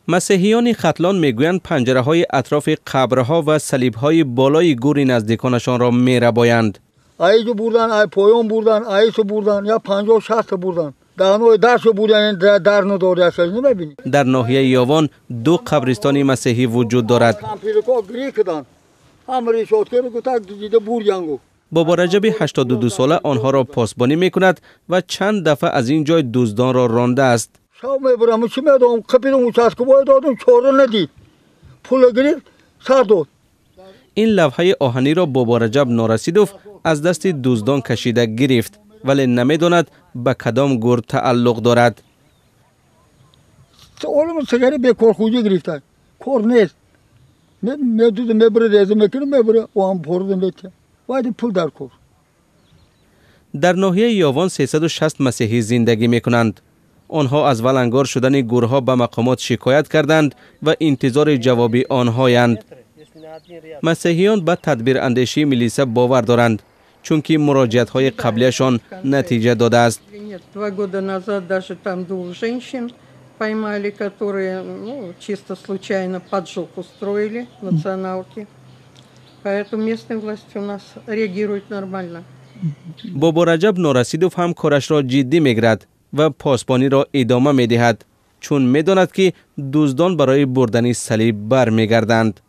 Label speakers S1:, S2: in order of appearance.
S1: مسیحیان ختلان میگویند پنجره های اطراف قبرها و صلیب های بالای گور نزدیکانشان را میربایند.
S2: ایشو بردن، ای پایان بردن، ایشو بردن، یا 50-60 بردن. درشو بودن در نداری اصلا نمیبینی.
S1: در ناحیه یاوان 2 قبرستان مسیحی وجود دارد. بابا رجب 82 ساله آنها را پاسبانی میکند و چند دفعه از این جای دزدان را رانده است.
S2: شام میبرم چی میدم کپیدم اچاسکو باید دادم چوره ندید. پول گرفت سر داد.
S1: این لوحه آهنی را بابا رجب نورسیدوف از دست دزدان کشیده گرفت ولی نمیداند به کدام گور تعلق دارد.
S2: اولم سگری به کارخوجی گرفتن. کار نیست. میدوزه میبره ریزه میکنه میبره و هم پرده میته. باید پول در کار.
S1: در ناحیه یاوان 360 مسیحی زندگی میکنند. آنها از ولنگار شدن گورها به مقامات شکایت کردند و انتظار جوابی آنهایند. مسیحیان به تدبیر اندیشی میلیسا باور دارند چون که مراجعت های قبلیشان نتیجه داده است.
S3: 2 года назад даже там 2 женщин поймали, которые чисто случайно поджог устроили националки. Поэтому местные власти у нас реагируют нормально.
S1: بابا رجب نورسیدوف هم کارش را جدی میگیرد و پاسبانی را ادامه میدهد چون میداند که دزدان برای بردن صلیب برمیگردند.